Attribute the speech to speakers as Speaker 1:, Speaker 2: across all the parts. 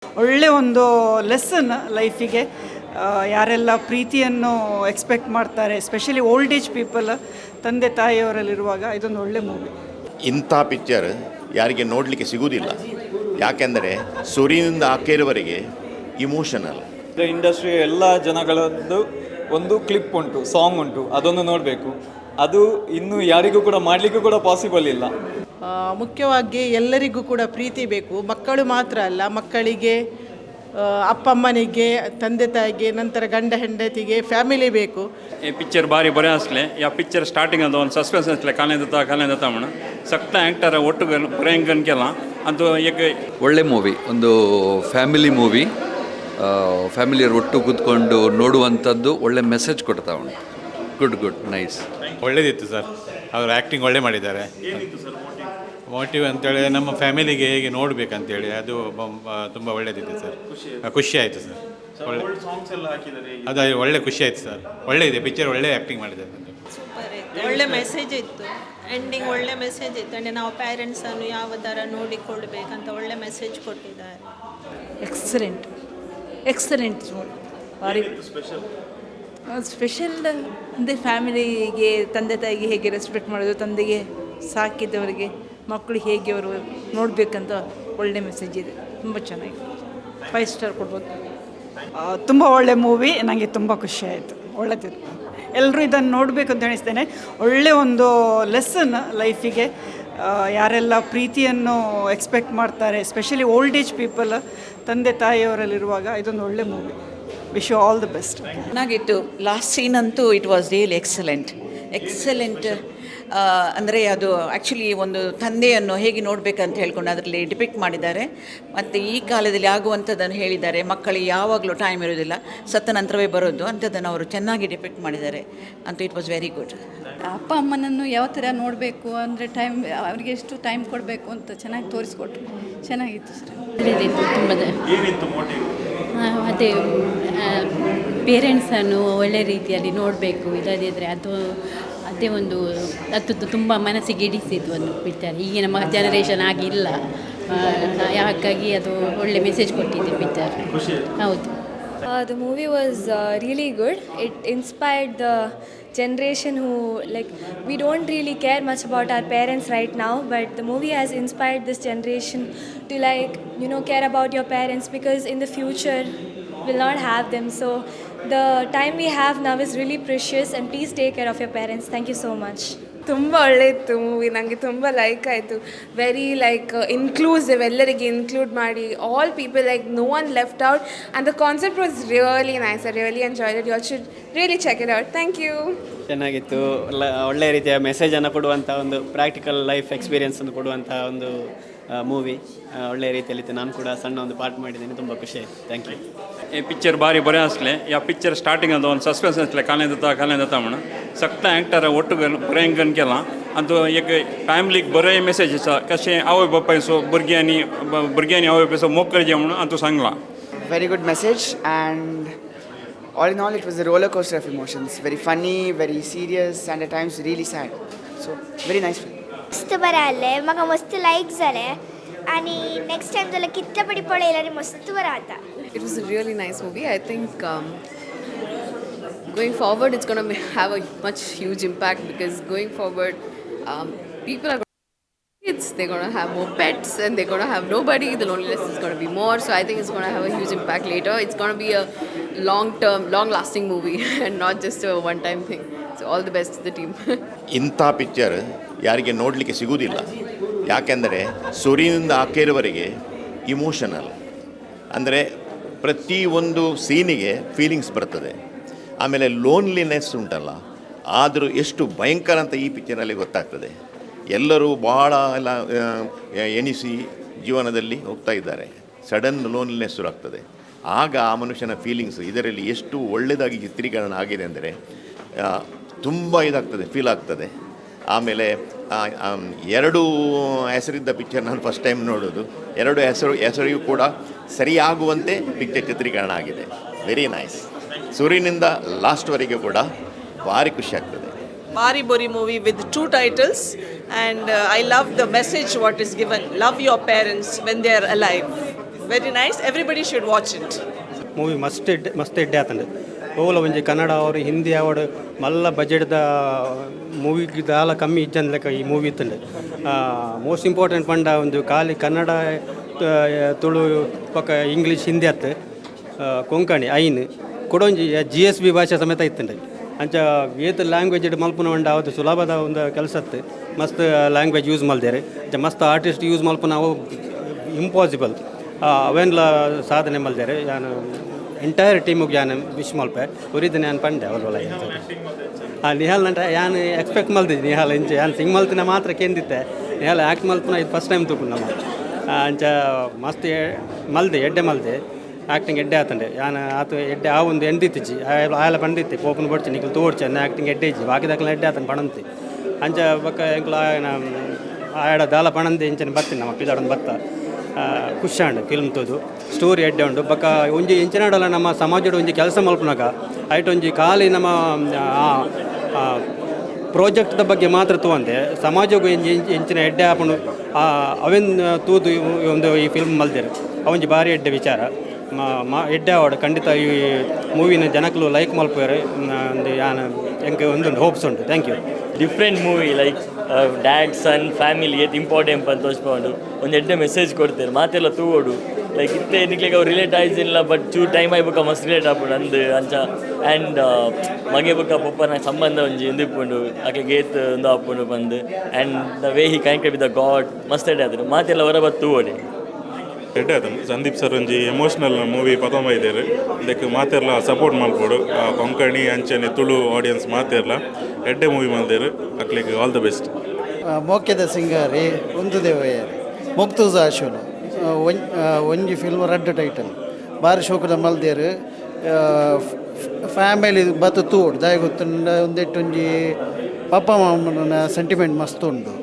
Speaker 1: ಒಳ್ಳೆ ಒಂದು ಲೆಸನ್ ಲೈಫಿಗೆ. ಯಾರೆಲ್ಲ ಪ್ರೀತಿಯನ್ನು ಎಕ್ಸ್ಪೆಕ್ಟ್ ಮಾಡ್ತಾರೆ, ಎಸ್ಪೆಷಲಿ ಓಲ್ಡ್ ಏಜ್ ಪೀಪಲ್, ತಂದೆ ತಾಯಿಯವರಲ್ಲಿರುವಾಗ ಇದೊಂದು ಒಳ್ಳೆ ಮೂವಿ.
Speaker 2: ಇಂಥ ಪಿಕ್ಚರ್ ಯಾರಿಗೆ ನೋಡಲಿಕ್ಕೆ ಸಿಗುವುದಿಲ್ಲ. ಯಾಕೆಂದರೆ ಸುರಿನಿಂದ ಆಕೆಯವರೆಗೆ ಇಮೋಷನಲ್.
Speaker 3: ಇಂಡಸ್ಟ್ರಿ ಎಲ್ಲ ಜನಗಳದ್ದು ಒಂದು ಕ್ಲಿಪ್ ಉಂಟು, ಸಾಂಗ್ ಉಂಟು, ಅದನ್ನು ನೋಡಬೇಕು. ಅದು ಇನ್ನು ಯಾರಿಗೂ ಕೂಡ ಮಾಡಲಿಕ್ಕೂ ಕೂಡ ಪಾಸಿಬಲ್ ಇಲ್ಲ.
Speaker 4: ಮುಖ್ಯವಾಗಿ ಎಲ್ಲರಿಗೂ ಕೂಡ ಪ್ರೀತಿ ಬೇಕು. ಮಕ್ಕಳು ಮಾತ್ರ ಅಲ್ಲ, ಮಕ್ಕಳಿಗೆ, ಅಪ್ಪ ಅಮ್ಮನಿಗೆ, ತಂದೆ ತಾಯಿಗೆ, ನಂತರ ಗಂಡ ಹೆಂಡತಿಗೆ ಫ್ಯಾಮಿಲಿ ಬೇಕು.
Speaker 5: ಈ ಪಿಕ್ಚರ್ ಭಾರಿ ಬರೆ ಅಸಲೆ ಯಾ ಪಿಕ್ಚರ್ ಸ್ಟಾರ್ಟಿಂಗ್ ಅಂತ ಒಂದು ಸಸ್ಪೆನ್ಸ್ ಅಸಲೆ ಕಾಲೇಂದ ತಮ್ಮಣ ಸಕ್ತ ಆ್ಯಕ್ಟರ್ ಒಟ್ಟು ಬರೆಯಂಕನ್ಕೆಲ್ಲ ಅಂತೂ ಈಗ
Speaker 6: ಒಳ್ಳೆ ಮೂವಿ, ಒಂದು ಫ್ಯಾಮಿಲಿ ಮೂವಿ. ಫ್ಯಾಮಿಲಿಯರು ಒಟ್ಟು ಕೂತ್ಕೊಂಡು ನೋಡುವಂಥದ್ದು ಒಳ್ಳೆ ಮೆಸೇಜ್ ಕೊಡ್ತಾ ಉಂಟು. Good nice.
Speaker 7: ಒಳ್ಳೇದಿತ್ತು ಸರ್, ಅವರು ಆ್ಯಕ್ಟಿಂಗ್ ಒಳ್ಳೆ ಮಾಡಿದ್ದಾರೆ. ಮೋಟಿವ್ ಅಂತೇಳಿ ನಮ್ಮ ಫ್ಯಾಮಿಲಿಗೆ ಹೇಗೆ ನೋಡಬೇಕಂತೇಳಿ ಅದು ತುಂಬ ಒಳ್ಳೇದಿದೆ ಸರ್. ಖುಷಿ ಆಯಿತು ಸರ್. ಅದು ಒಳ್ಳೆ ಖುಷಿ ಆಯಿತು ಸರ್. ಒಳ್ಳೆ ಇದೆ ಪಿಕ್ಚರ್, ಒಳ್ಳೆ ಆ್ಯಕ್ಟಿಂಗ್ ಮಾಡಿದ್ದಾರೆ.
Speaker 8: ಸೂಪರ್ ಇತ್ತು, ಒಳ್ಳೆ ಮೆಸೇಜ್ ಇತ್ತು. ಎಂಡಿಂಗ್ ಒಳ್ಳೆ ಮೆಸೇಜ್ ಇತ್ತು. ಅಂದರೆ ನಾವು ಪೇರೆಂಟ್ಸನ್ನು ಯಾವ ಥರ ನೋಡಿಕೊಳ್ಬೇಕಂತ ಒಳ್ಳೆ ಮೆಸೇಜ್ ಕೊಟ್ಟಿದ್ದಾರೆ.
Speaker 9: ಎಕ್ಸಲೆಂಟ್ ಭಾರಿ ಸ್ಪೆಷಲ್. ಅಂದರೆ ಫ್ಯಾಮಿಲಿಗೆ, ತಂದೆ ತಾಯಿಗೆ ಹೇಗೆ ರೆಸ್ಪೆಕ್ಟ್ ಮಾಡೋದು, ತಂದೆಗೆ ಸಾಕಿದವರಿಗೆ ಮಕ್ಕಳು ಹೇಗೆ ಅವರು ನೋಡಬೇಕಂತ ಒಳ್ಳೆ ಮೆಸೇಜ್ ಇದೆ. ತುಂಬ ಚೆನ್ನಾಗಿದೆ, 5 ಸ್ಟಾರ್ ಕೊಡ್ಬೋದು.
Speaker 1: ತುಂಬ ಒಳ್ಳೆ ಮೂವಿ, ನನಗೆ ತುಂಬ ಖುಷಿ ಆಯಿತು. ಒಳ್ಳೆದಿತ್ತು, ಎಲ್ಲರೂ ಇದನ್ನು ನೋಡಬೇಕು ಅಂತ ಎಣಿಸ್ತೇನೆ. ಒಳ್ಳೆ ಒಂದು ಲೆಸನ್ ಲೈಫಿಗೆ. ಯಾರೆಲ್ಲ ಪ್ರೀತಿಯನ್ನು ಎಕ್ಸ್ಪೆಕ್ಟ್ ಮಾಡ್ತಾರೆ, ಎಸ್ಪೆಷಲಿ ಓಲ್ಡ್ ಏಜ್ ಪೀಪಲ್, ತಂದೆ ತಾಯಿಯವರಲ್ಲಿರುವಾಗ ಇದೊಂದು ಒಳ್ಳೆ movie. Wish you all the best.
Speaker 10: ಚೆನ್ನಾಗಿತ್ತು. ಲಾಸ್ಟ್ ಸೀನ್ ಅಂತೂ ಇಟ್ ವಾಸ್ ರಿಯಲಿ ಎಕ್ಸಲೆಂಟ್. ಅಂದರೆ ಅದು ಆ್ಯಕ್ಚುಲಿ ಒಂದು ತಂದೆಯನ್ನು ಹೇಗೆ ನೋಡಬೇಕಂತ ಹೇಳ್ಕೊಂಡು ಅದರಲ್ಲಿ ಡಿಪಿಕ್ಟ್ ಮಾಡಿದ್ದಾರೆ. ಮತ್ತು ಈ ಕಾಲದಲ್ಲಿ ಆಗುವಂಥದ್ದನ್ನು ಹೇಳಿದ್ದಾರೆ. ಮಕ್ಕಳಿಗೆ ಯಾವಾಗಲೂ ಟೈಮ್ ಇರೋದಿಲ್ಲ, ಸತ್ತ ನಂತರವೇ ಬರೋದು ಅಂಥದ್ದನ್ನು ಅವರು ಚೆನ್ನಾಗಿ ಡಿಪಿಕ್ಟ್ ಮಾಡಿದ್ದಾರೆ. ಅಂತೂ ಇಟ್ ವಾಸ್ ವೆರಿ ಗುಡ್.
Speaker 11: ಅಪ್ಪ ಅಮ್ಮನನ್ನು ಯಾವ ಥರ ನೋಡಬೇಕು ಅಂದರೆ ಅವರಿಗೆ ಎಷ್ಟು ಟೈಮ್ ಕೊಡಬೇಕು ಅಂತ ಚೆನ್ನಾಗಿ ತೋರಿಸ್ಕೊಟ್ರು. ಚೆನ್ನಾಗಿತ್ತು ಸರ್.
Speaker 12: ಅದೇ ಪೇರೆಂಟ್ಸನ್ನು ಒಳ್ಳೆ ರೀತಿಯಲ್ಲಿ ನೋಡಬೇಕು. ಇಲ್ಲದಿದ್ದರೆ ಅದೇ ಒಂದು ಅದು ತುಂಬ ಮನಸ್ಸಿಗೆ ಇಡಿಸಿದ್ದು ಒಂದು ಪಿಕ್ಚರ್. ಈಗಿನ ಜನರೇಷನ್ ಆಗಿಲ್ಲ, ಹಾಗಾಗಿ ಅದು ಒಳ್ಳೆ ಮೆಸೇಜ್ ಕೊಟ್ಟಿದೆ ಪಿಕ್ಚರ್. ಹೌದು.
Speaker 13: The movie was really good. It inspired the generation who, like, we don't really care much about our parents right now, but the movie has inspired this generation to, like, care about your parents, because in the future we'll not have them. So the time we have now is really precious, and please take care of your parents. Thank you so much.
Speaker 14: ತುಂಬ ಒಳ್ಳೆ ಇತ್ತು movie, ನನಗೆ ತುಂಬ like ಆಯಿತು. Very inclusive, ಎಲ್ಲರಿಗೆ include ಮಾಡಿ, all people, no one left out, and the concept was really nice. I really enjoyed it. You should really check it out. Thank you.
Speaker 15: ಚೆನ್ನಾಗಿತ್ತು. ಒಳ್ಳೆ ರೀತಿಯ ಮೆಸೇಜನ್ನು ಕೊಡುವಂಥ ಒಂದು ಪ್ರಾಕ್ಟಿಕಲ್ ಲೈಫ್ ಎಕ್ಸ್ಪೀರಿಯನ್ಸನ್ನು ಕೊಡುವಂಥ ಒಂದು ಮೂವಿ ಒಳ್ಳೆ ರೀತಿಯಲ್ಲಿತ್ತು. ನಾನು ಕೂಡ ಸಣ್ಣ ಒಂದು ಪಾರ್ಟ್ ಮಾಡಿದ್ದೀನಿ, ತುಂಬ ಖುಷಿ ಆಯಿತು. Thank you.
Speaker 5: ಈ ಪಿಕ್ಚರ್ ಭಾರಿ ಬರೆ ಅಸಲೆ ಯಾ ಪಿಕ್ಚರ್ ಸ್ಟಾರ್ಟಿಂಗ್ ಅಂತ ಒಂದು ಸಸ್ಪೆನ್ಸ್ ಅಸಲೆ ಕಾಲೇಂದ ತಮ್ಮಣ ಸಕ್ತ ಆ್ಯಕ್ಟರ್ ಒಟ್ಟು ಬರೆಯಂಕನ್ಕೆಲ್ಲ ಅಂತೂ ಈಗ ಫ್ಯಾಮಿಲಿಗೆ ಬರೋ ಮೆಸೇಜ್ कशें आवय बापायचो भुरग्यांनी आवय बापायचो मोग करचें म्हणून हातूं सांगलां.
Speaker 16: Very good message, and all in all it was a roller coaster of emotions. Very funny, very serious, and at times really sad. So very nice film.
Speaker 17: मस्त बरं आलं आहे, मग मस्त लाईक झालं आहे, आणि नेक्स्ट टाइम त्याला कित्तापडी पडेल आणि मस्त बरं आता.
Speaker 14: It was a really nice movie. I think going forward it's going to have a much huge impact, because going forward people are going to have kids, they're going to have more pets, and they're going to have nobody. The loneliness is going to be more, so I think it's going to have a huge impact later. It's going to be a long lasting movie and not just a one time thing. So all the best to the team.
Speaker 2: ಇಂಥ picture ಯಾರಿಗೆ ನೋಡಲಿಕ್ಕೆ ಸಿಗುವುದಿಲ್ಲ. ಯಾಕೆಂದರೆ ಸುರಿನಿಂದ ಆಕೆಯವರೆಗೆ emotional. ಅಂದರೆ ಪ್ರತಿಯೊಂದು ಸೀನಿಗೆ feelings ಬರ್ತದೆ. ಆಮೇಲೆ loneliness ಉಂಟಲ್ಲ, ಆದರೂ ಎಷ್ಟು ಭಯಂಕರ ಅಂತ ಈ ಪಿಕ್ಚರಲ್ಲಿ ಗೊತ್ತಾಗ್ತದೆ. ಎಲ್ಲರೂ ಭಾಳ ಎಲ್ಲ ಎಣಿಸಿ ಜೀವನದಲ್ಲಿ ಹೋಗ್ತಾ ಇದ್ದಾರೆ, ಸಡನ್ ಲೋನ್ಲಿನೆಸ್ ಶುರು ಆಗ್ತದೆ. ಆಗ ಆ ಮನುಷ್ಯನ ಫೀಲಿಂಗ್ಸ್ ಇದರಲ್ಲಿ ಎಷ್ಟು ಒಳ್ಳೆಯದಾಗಿ ಚಿತ್ರೀಕರಣ ಆಗಿದೆ ಅಂದರೆ ತುಂಬ ಇದಾಗ್ತದೆ, ಫೀಲ್ ಆಗ್ತದೆ. ಆಮೇಲೆ 2 ಹೆಸರಿದ್ದ ಪಿಕ್ಚರ್ ನಾನು ಫಸ್ಟ್ ಟೈಮ್ ನೋಡೋದು. 2 ಹೆಸರಿಗೂ ಕೂಡ ಸರಿಯಾಗುವಂತೆ ಪಿಕ್ಚರ್ ಚಿತ್ರೀಕರಣ ಆಗಿದೆ. Very nice. ಸೂರ್ಯನಿಂದ ಲಾಸ್ಟ್ವರೆಗೆ ಕೂಡ ಭಾರಿ ಖುಷಿ ಆಗ್ತದೆ.
Speaker 4: Bari Bori movie with 2 titles, and I love the message what is given. Love your parents when they are alive.
Speaker 18: very nice. Everybody should watch it.
Speaker 19: Movie ಮಸ್ತ್ ಎಡ್ಡೆ ಆತಂಡೆ ಓಲ ಒಂಜಿ ಕನ್ನಡ ಅವರು ಹಿಂದಿ ಅವಡು ಮಲ್ಲ ಬಜೆಟ್ದ ಮೂವಿಗೆ ದಾಲ ಕಮ್ಮಿ ಇಜ್ಜಂದ್ಲೆಕ್ಕ ಈ ಮೂವಿ ಇತ್ತಂಡೆ ಮೋಸ್ಟ್ ಇಂಪಾರ್ಟೆಂಟ್ ಪಂಡ ಒಂದು ಖಾಲಿ ಕನ್ನಡ ತುಳು ಪಕ್ಕ ಇಂಗ್ಲೀಷ್ ಹಿಂದಿ ಅತ್ತು ಕೊಂಕಣಿ ಐನ್ ಕೊಡೊಂಜಿ GSB ಭಾಷೆ ಸಮೇತ ಇತ್ತಂಡೆ ಅಂಚ ಏತ್ ಲ್ಯಾಂಗ್ವೇಜ್ ಮಲ್ಪುನ ಉಂಡ ಅವತ್ತು ಸುಲಭದ ಒಂದು ಕೆಲಸ ಅತ್ತು ಮಸ್ತ್ ಲ್ಯಾಂಗ್ವೇಜ್ ಯೂಸ್ ಮಲ್ದೇರೆ ಮಸ್ತ್ ಆರ್ಟಿಸ್ಟ್ ಯೂಸ್ ಮಲ್ಪುನ ಅವು ಇಂಪಾಸಿಬಲ್ ಅವೆಲ್ಲ ಸಾಧನೆ ಮಲ್ದೇರೆ ನಾನು ಎಂಟೈರ್ ಟೀಮಿಗೆ ನಾನು ವಿಶ್ ಮಲ್ಪೆ ಉರಿದು ನಾನು ಪಂಡೆ ಅವಲ್ಲ ನಿಹಾಲ್ ನಂಟ ನಾನು ಎಕ್ಸ್ಪೆಕ್ಟ್ ಮಲ್ತಿದ್ದೆ ನಿಹಾಲ್ ಇಂಚೆ ನಾನು ಸಿಂಗ್ ಮಲ್ತಿನ ಮಾತ್ರ ಕೆಂದಿತ್ತೆ ನಿಹಾಲ್ ಆ್ಯಕ್ಟ್ ಮಲ್ಪನ ಇದು ಫಸ್ಟ್ ಟೈಮ್ ತಗೊಂಡು ನಮ್ಮ ಅಂಚ ಮಸ್ತ್ ಮಲ್ದೆ ಎಡ್ಡೆ ಮಲ್ದೆ ಆ್ಯಕ್ಟಿಂಗ್ ಎಡ್ಡೆ ಆತಂಡೆ ನಾನು ಆತ ಎಡ್ಡೆ ಆ ಒಂದು ಎಂದಿತ್ತಿಚ್ಚಿ ಆಯಲ ಪಂಡಿತ್ತೆ ಪೋಪನ್ ಬಡ್ಚಿ ನಿಖಲ್ ತೋಡ್ಚಿ ಅನ್ನ ಆ್ಯಕ್ಟಿಂಗ್ ಎಡ್ಡೆ ಇಚ್ಚಿ ಬಾಕಿದಾಕಲ ಎಡ್ಡೆ ಆತನ ಪಣಂತಿ ಅಂಚ ಬಕ್ಕ ಎಂಕ್ಲ ಆಯಡ ದಾಲ ಪಣಂದೆ ಇಂಚನೆ ಬರ್ತೀನಿ ನಮ್ಮ ಪಿದಾಡೊಂದು ಬತ್ತ ಖುಷಿ ಉಂಡು ಫಿಲ್ಮ್ ತೋದು ಸ್ಟೋರಿ ಎಡ್ಡೆ ಉಂಡು ಬಕ್ಕ ಒಂಜಿ ಇಂಚಿನಾಡಲ್ಲ ನಮ್ಮ ಸಮಾಜದ ಒಂಜಿ ಕೆಲಸ ಮಲ್ಪನಾಗ ಐಟ್ ಒಂಜಿ ಖಾಲಿ ನಮ್ಮ ಪ್ರಾಜೆಕ್ಟ್ದ ಬಗ್ಗೆ ಮಾತ್ರ ತೂವಂದೆ ಸಮಾಜಗೂ ಇಂಚಿನ ಎಡ್ಡೆ ಆಪಣು ಅವೆನ್ ತೂದು ಒಂದು ಈ ಫಿಲ್ಮ್ ಮಲ್ದೇರು ಅವೊಂಜಿ ಭಾರಿ ಎಡ್ಡೆ ವಿಚಾರ ಎಡ್ಡೆ ಆವಡು ಖಂಡಿತ ಈ ಮೂವಿನ ಜನಕ್ಕಲು ಲೈಕ್ ಮಲ್ಪೇರು ಒಂದು ಯಾನು ಎಂಗೆ ಒಂದೊಂದು ಹೋಪ್ಸ್ ಉಂಟು thank you
Speaker 20: different movie like dad son family ಏತ್ ಇಂಪಾರ್ಟೆಂಟ್ ಅಂತ ತೋರಿಸ್ಕೊಂಡು ಒಂದು ಎಡ್ಡೆ ಮೆಸೇಜ್ ಕೊಡ್ತಾರೆ ಮಾತೆಲ್ಲ ತೂಗೋಡು ಲೈಕ್ ಇತ್ತೆ ನಿಕ್ಲಿಗೆ ಅವ್ರು ರಿಲೇಟ್ ಆಯ್ತಿಲ್ಲ ಬಟ್ ಚೂ ಟೈಮ್ ಆಯ್ಬೇಕು ಮಸ್ತ್ ರಿಲೇಟ್ ಆಗ್ಬೋದು ಅಂದು ಅಂಚ ಆ್ಯಂಡ್ ಮಗೆ ಬುಕ್ಕ ಪಪ್ಪನ ಸಂಬಂಧ ಒಂಜಿ ಎಂದಿಪ್ಕೊಂಡು ಆಕೆ ಗೇತ್ ಒಂದು ಹಾಕೊಂಡು ಬಂದು and the way he connected with the god ಮಸ್ತ್ ಎಡ್ಡೆ ಆದ್ರು ಮಾತೆಲ್ಲ ಹೊರಬತ್ತು ತೂಗೋಡಿ
Speaker 21: ಎಡ್ಡೆ ಆತನು ಸಂದೀಪ್ ಸರ್ ಒಂಜಿ ಎಮೋಷ್ನಲ್ ಮೂವಿ ಪತಂಬ ಇದ್ದಾರೆ ಇದಕ್ಕೆ ಮಾತೆಲ್ಲ ಸಪೋರ್ಟ್ ಮಲ್ಪೋಡು ಕೊಂಕಣಿ ಅಂಚನೆ ತುಳು ಆಡಿಯನ್ಸ್ ಮಾತೆಲ್ಲ ಎಡ್ಡೆ ಮೂವಿ ಮಲ್ದೇರು ಅಕ್ಲಿಗೆ ಆಲ್ ದ ಬೆಸ್ಟ್
Speaker 22: ಮೋಕ್ಯದ ಸಿಂಗಾರಿ ಒಂದು ದೇವಯ್ಯರಿ ಮುಕ್ತುಜ ಆಶೋನು ಒಂಜಿ ಫಿಲ್ಮ್ ರಡ್ಡ್ ಟೈಟಲ್ ಬಾರಿ ಶೋಕದ ಮಲ್ದೇರು ಫ್ಯಾಮಿಲಿ ಬತ್ತು ತೂಡು ದಾಯ ಗೊತ್ತುಂಡ ಒಂದೆಟ್ಟೊಂಜಿ ಪಪ್ಪ ಮಾಮನ ಸೆಂಟಿಮೆಂಟ್ ಮಸ್ತ್ ಉಂಡು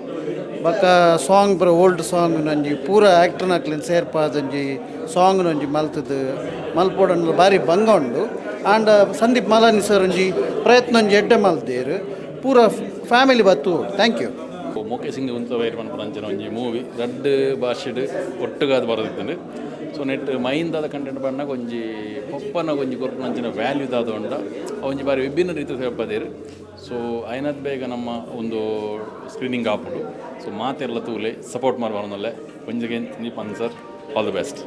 Speaker 22: ಬಕ್ಕ ಸಾಂಗ್ ಬರೋ ಓಲ್ಡ್ ಸಾಂಗ್ ನಂಜಿ ಪೂರ ಆ್ಯಕ್ಟರ್ ಹಾಕ್ಲಿನ ಸೇರ್ಪಾದೊಂಜಿ ಸಾಂಗ್ ನಂಜಿ ಮಲ್ತದು ಮಲ್ಪೋಡನ್ನು ಭಾರಿ ಬಂಗ ಉಂಡು ಆಂಡ ಸಂದೀಪ್ ಮಲಾನಿ ಸರ್ ಒಂಜಿ ಪ್ರಯತ್ನ ಒಂಜಿ ಎಡ್ಡೆ ಮಲ್ದೇರು ಪೂರ ಫ್ಯಾಮಿಲಿ ಬತ್ತು ಥ್ಯಾಂಕ್ ಯು
Speaker 23: ಮೊಕ್ಕೆ ಸಿಂಗ್ ಉಂತ ವೈರ್ ಪಂಪನಂಚಿನ ಒಂಜಿ ಮೂವಿ ರಡ್ಡ್ ಭಾಷೆಡ್ ಒಟ್ಟುಗಾದ ಬರೋದಿತ್ತಂಡು ಸೊ ನೆಟ್ ಮೈಂದಾದ ಕಂಟೆಂಟ್ ಪಂಡಾಗ ಒಂಜಿ ಪಪ್ಪನ ಒಂಜಿ ಕೊರ್ಪನಂಚಿನ ವ್ಯಾಲ್ಯೂ ದಾದ ಉಂಡ ಒಂಜಿ ಬಾರಿ ವಿಭಿನ್ನ ರೀತಿ ಹೇಳ್ಪದೇರು ಸೊ ಐನದ್ ಬೇಗ ನಮ್ಮ ಒಂದು ಸ್ಕ್ರೀನಿಂಗ್ ಆಪುಡು ಸೊ ಮಾತೆಲ್ಲ ತೂಲೆ ಸಪೋರ್ಟ್ ಮಾಡ್ಬಾರ್ದಲ್ಲೇ ಒಂಜಿಗೆ ನೀಪನ್ sir all the best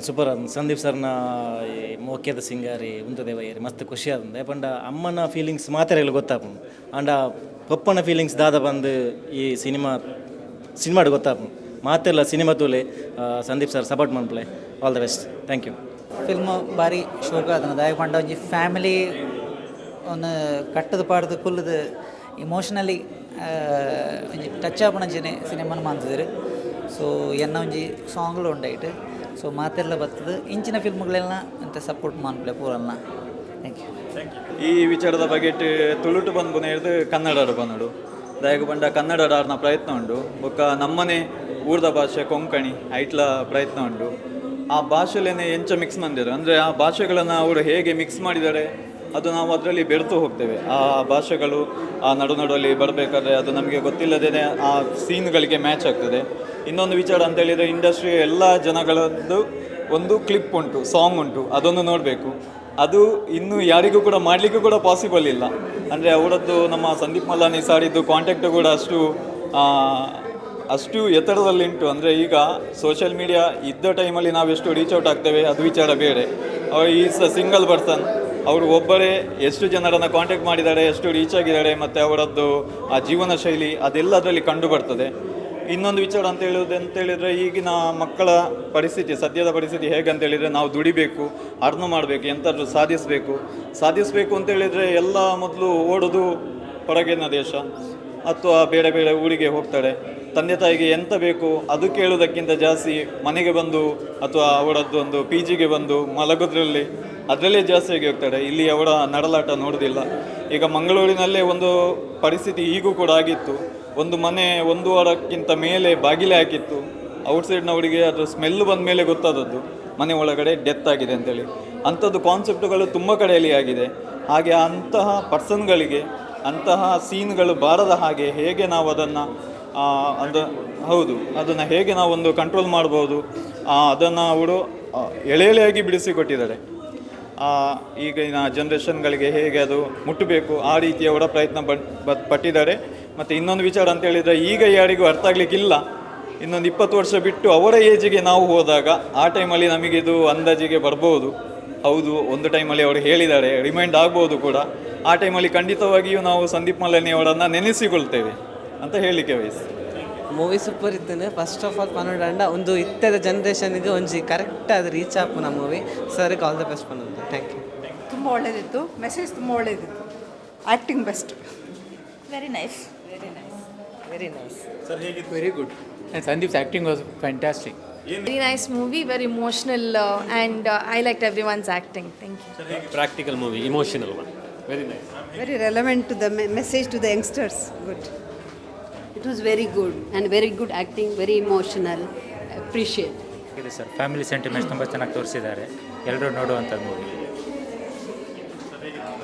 Speaker 24: super ಆದ ಸಂದೀಪ್ ಸರ್ನ ಈ ಮೋಕ್ಯದ ಸಿಂಗಾರಿ ಉಂತದೇವಯ್ಯರಿ ಮಸ್ತ್ ಖುಷಿ ಆದಂದೆ ಪಂಡ ಅಮ್ಮನ ಫೀಲಿಂಗ್ಸ್ ಮಾತೆರೆಲ್ಲ ಗೊತ್ತಾಪು ಅಂಡ ಪಪ್ಪನ ಫೀಲಿಂಗ್ಸ್ ದಾದ ಬಂದು ಈ ಸಿನಿಮಾಡ್ ಗೊತ್ತಾಪು ಮಾತೆಲ್ಲ ಸಿನಿಮಾ ತೂಲೆ ಸಂದೀಪ್ ಸರ್ ಸಪೋರ್ಟ್ ಮಾಡ್ಪ್ಲೆ all the best thank you
Speaker 25: film ಭಾರಿ ಶೋಕ ಅದನ್ನು ದಾಯ ಪಂಡ ಒಂಜಿ ಫ್ಯಾಮಿಲಿ ಒಂದು ಕಟ್ಟದ ಪಾಡ್ದು ಕುಲ್ಲದು ಇಮೋಷನಲಿ ಒಂಜಿ ಟಚ್ ಆಪಣಂಚಿನ ಸಿನಿಮಾನ ಮಾಡ್ತಿದ್ರು ಸೊ ಎನ್ನ ಒಂಜಿ ಸಾಂಗ್ಲು ಉಂಡಾಯ್ತು ಸೊ ಮಾತೆಲ್ಲ ಬರ್ತದೆ ಇಂಚಿನ ಫಿಲ್ಮ್ಗಳೆಲ್ಲ ಅಂತ ಸಪೋರ್ಟ್ ಮಾಡ್ಪ್ಲೆ ಪೂರಲ್ನ ಥ್ಯಾಂಕ್ ಯು
Speaker 3: ಈ ವಿಚಾರದ ಬಗ್ಗೆ ತುಳುಟು ಬಂದು ಹಿಡಿದು ಕನ್ನಡ ಬಂದು ದಯಗ ಬಂಡ ಕನ್ನಡ ಆಡ್ನ ಪ್ರಯತ್ನ ಉಂಡು ಬೊಕ್ಕ ನಮ್ಮನೆ ಊರ್ದ ಭಾಷೆ ಕೊಂಕಣಿ ಐಟ್ಲ ಪ್ರಯತ್ನ ಉಂಡು ಆ ಭಾಷೆಲೇನೆ ಎಂಚ ಮಿಕ್ಸ್ ಮಂದಿರು ಅಂದರೆ ಆ ಭಾಷೆಗಳನ್ನು ಅವರು ಹೇಗೆ ಮಿಕ್ಸ್ ಮಾಡಿದ್ದಾರೆ ಅದು ನಾವು ಅದರಲ್ಲಿ ಬೆರೆತು ಹೋಗ್ತೇವೆ ಆ ಭಾಷೆಗಳು ಆ ನಡುವಲ್ಲಿ ಬರಬೇಕಾದ್ರೆ ಅದು ನಮಗೆ ಗೊತ್ತಿಲ್ಲದೇ ಆ ಸೀನ್ಗಳಿಗೆ ಮ್ಯಾಚ್ ಆಗ್ತದೆ ಇನ್ನೊಂದು ವಿಚಾರ ಅಂತ ಹೇಳಿದರೆ ಇಂಡಸ್ಟ್ರಿ ಎಲ್ಲ ಜನಗಳದ್ದು ಒಂದು ಕ್ಲಿಪ್ ಉಂಟು ಸಾಂಗ್ ಉಂಟು ಅದನ್ನು ನೋಡಬೇಕು ಅದು ಇನ್ನೂ ಯಾರಿಗೂ ಕೂಡ ಮಾಡಲಿಕ್ಕೂ ಕೂಡ ಪಾಸಿಬಲ್ ಇಲ್ಲ ಅಂದರೆ ಅವರದ್ದು ನಮ್ಮ ಸಂದೀಪ್ ಮಲಾನಿ ಸಾರಿದ್ದು ಕಾಂಟ್ಯಾಕ್ಟ್ ಕೂಡ ಅಷ್ಟು ಎತ್ತರದಲ್ಲಿಂಟು ಅಂದರೆ ಈಗ ಸೋಷಿಯಲ್ ಮೀಡಿಯಾ ಇದ್ದ ಟೈಮಲ್ಲಿ ನಾವು ಎಷ್ಟು ರೀಚ್ ಔಟ್ ಆಗ್ತೇವೆ ಅದು ವಿಚಾರ ಬೇರೆ ಅವರು ಈಸ್ ಸಿಂಗಲ್ ಪರ್ಸನ್ ಅವರು ಒಬ್ಬರೇ ಎಷ್ಟು ಜನರನ್ನು ಕಾಂಟ್ಯಾಕ್ಟ್ ಮಾಡಿದ್ದಾರೆ ಎಷ್ಟು ರೀಚ್ ಆಗಿದ್ದಾರೆ ಮತ್ತು ಅವರದ್ದು ಆ ಜೀವನ ಶೈಲಿ ಅದೆಲ್ಲ ಅದರಲ್ಲಿ ಕಂಡು ಬರ್ತದೆ ಇನ್ನೊಂದು ವಿಚಾರ ಅಂತ ಹೇಳಿದರೆ ಈಗಿನ ಮಕ್ಕಳ ಪರಿಸ್ಥಿತಿ ಸದ್ಯದ ಪರಿಸ್ಥಿತಿ ಹೇಗಂತೇಳಿದರೆ ನಾವು ದುಡಿಬೇಕು ಅರ್ನ್ ಮಾಡಬೇಕು ಎಂಥದ್ದು ಸಾಧಿಸಬೇಕು ಅಂತೇಳಿದರೆ ಎಲ್ಲ ಮೊದಲು ಓಡೋದು ಹೊರಗಿನ ದೇಶ ಅಥವಾ ಬೇರೆ ಬೇರೆ ಊರಿಗೆ ಹೋಗ್ತಾರೆ ತಂದೆ ತಾಯಿಗೆ ಎಂತ ಬೇಕು ಅದು ಕೇಳೋದಕ್ಕಿಂತ ಜಾಸ್ತಿ ಮನೆಗೆ ಬಂದು ಅಥವಾ ಅವರದ್ದು ಒಂದು PGಗೆ ಬಂದು ಮಲಗೋದ್ರಲ್ಲಿ ಅದರಲ್ಲೇ ಜಾಸ್ತಿಯಾಗಿ ಹೋಗ್ತಾರೆ ಇಲ್ಲಿ ಅವರ ನಡಲಾಟ ನೋಡೋದಿಲ್ಲ ಈಗ ಮಂಗಳೂರಿನಲ್ಲೇ ಒಂದು ಪರಿಸ್ಥಿತಿ ಈಗೂ ಕೂಡ ಆಗಿತ್ತು ಒಂದು ಮನೆ 1 ವಾರಕ್ಕಿಂತ ಮೇಲೆ ಬಾಗಿಲೇ ಹಾಕಿತ್ತು ಔಟ್ಸೈಡ್ನವರಿಗೆ ಅದು ಸ್ಮೆಲ್ ಬಂದ ಮೇಲೆ ಗೊತ್ತಾದದ್ದು ಮನೆ ಒಳಗಡೆ ಡೆತ್ ಆಗಿದೆ ಅಂತೇಳಿ ಅಂಥದ್ದು ಕಾನ್ಸೆಪ್ಟುಗಳು ತುಂಬ ಕಡೆಯಲ್ಲಿ ಆಗಿದೆ ಹಾಗೆ ಅಂತಹ ಪರ್ಸನ್ಗಳಿಗೆ ಅಂತಹ ಸೀನ್ಗಳು ಬಾರದ ಹಾಗೆ ಹೇಗೆ ನಾವು ಅದನ್ನು ಅದು ಹೌದು, ಅದನ್ನು ಹೇಗೆ ನಾವು ಒಂದು ಕಂಟ್ರೋಲ್ ಮಾಡ್ಬೋದು ಅದನ್ನು ಅವರು ಎಳೆಯಾಗಿ ಬಿಡಿಸಿಕೊಟ್ಟಿದ್ದಾರೆ. ಈಗಿನ ಜನ್ರೇಷನ್ಗಳಿಗೆ ಹೇಗೆ ಅದು ಮುಟ್ಟಬೇಕು ಆ ರೀತಿ ಅವರ ಪ್ರಯತ್ನ ಪಟ್ಟಿದ್ದಾರೆ. ಮತ್ತು ಇನ್ನೊಂದು ವಿಚಾರ ಅಂತ ಹೇಳಿದರೆ, ಈಗ ಯಾರಿಗೂ ಅರ್ಥ ಆಗಲಿಕ್ಕಿಲ್ಲ. ಇನ್ನೊಂದು 20 ವರ್ಷ ಬಿಟ್ಟು ಅವರ ಏಜಿಗೆ ನಾವು ಹೋದಾಗ ಆ ಟೈಮಲ್ಲಿ ನಮಗಿದು ಅಂದಾಜಿಗೆ ಬರ್ಬೋದು. ಹೌದು, ಒಂದು ಟೈಮಲ್ಲಿ ಅವರು ಹೇಳಿದ್ದಾರೆ, ರಿಮೈಂಡ್ ಆಗ್ಬೋದು ಕೂಡ. ಆ ಟೈಮಲ್ಲಿ ಖಂಡಿತವಾಗಿಯೂ ನಾವು ಸಂದೀಪ್ ಮಲನಿ ಅವರನ್ನು ನೆನೆಸಿಕೊಳ್ತೇವೆ ಅಂತ ಹೇಳಲಿಕ್ಕೆ ಬಯಸ್ತೀನಿ.
Speaker 1: ಮೂವಿ ಸೂಪರ್ ಇತ್ತೇನೆ. ಫಸ್ಟ್ ಆಫ್ ಆಲ್ ಪನ್ನೊಂಡ ಒಂದು ಇತ್ತದ ಜನ್ರೇಷನ್ಗೆ ಒಂಜಿ ಕರೆಕ್ಟ್ ಅದು ರೀಚ್ ಆಪುನ ಮೂವಿ. ಸರ್ಗೆ ಆಲ್ ದ ಬೆಸ್ಟ್ ಪನ್ನೊಂದು. Thank you.
Speaker 6: ತುಂಬ ಒಳ್ಳೆಯದಿತ್ತು, ಮೆಸೇಜ್ ತುಂಬ ಒಳ್ಳೆಯದಿತ್ತು, acting best.
Speaker 10: Very nice.
Speaker 1: Very nice.
Speaker 7: Sir, very good. And Sandeep's acting was fantastic.
Speaker 13: Very nice movie, very emotional, and I liked everyone's acting. Thank you.
Speaker 7: Practical movie, emotional one. Very nice.
Speaker 6: Very relevant to the message to the youngsters. Good.
Speaker 12: It was very good and very good acting, very emotional. Appreciate.
Speaker 8: ಇದೆ sir, family sentiments ತುಂಬ ಚೆನ್ನಾಗಿ ತೋರಿಸಿದ್ದಾರೆ, ಎಲ್ಲರೂ ನೋಡುವಂಥ movie.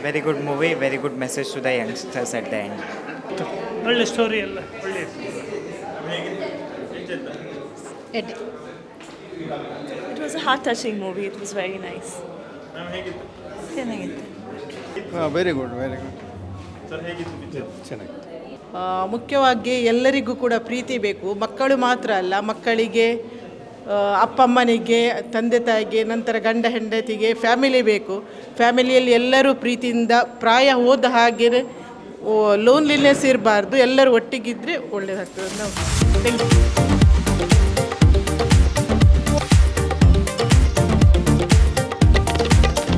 Speaker 9: Very good movie, very good message to the youngsters at the end.
Speaker 26: ಒಳ್ಳೆ story ಎಲ್ಲ ಒಳ್ಳೆ.
Speaker 13: It was a heart-touching movie. It was very nice. ಚೆನ್ನಾಗಿತ್ತು.
Speaker 22: Very good, very good. ಚೆನ್ನಾಗಿ.
Speaker 4: ಮುಖ್ಯವಾಗಿ ಎಲ್ಲರಿಗೂ ಕೂಡ ಪ್ರೀತಿ ಬೇಕು. ಮಕ್ಕಳು ಮಾತ್ರ ಅಲ್ಲ, ಮಕ್ಕಳಿಗೆ, ಅಪ್ಪಮ್ಮನಿಗೆ, ತಂದೆ ತಾಯಿಗೆ, ನಂತರ ಗಂಡ ಹೆಂಡತಿಗೆ ಫ್ಯಾಮಿಲಿ ಬೇಕು. ಫ್ಯಾಮಿಲಿಯಲ್ಲಿ ಎಲ್ಲರೂ ಪ್ರೀತಿಯಿಂದ, ಪ್ರಾಯ ಹೋದ ಹಾಗೆ ಲೋನ್ಲಿನೆಸ್ ಇರಬಾರ್ದು, ಎಲ್ಲರೂ ಒಟ್ಟಿಗಿದ್ದರೆ ಒಳ್ಳೆಯದಾಗ್ತದೆ. ನಾವು ಥ್ಯಾಂಕ್ ಯು.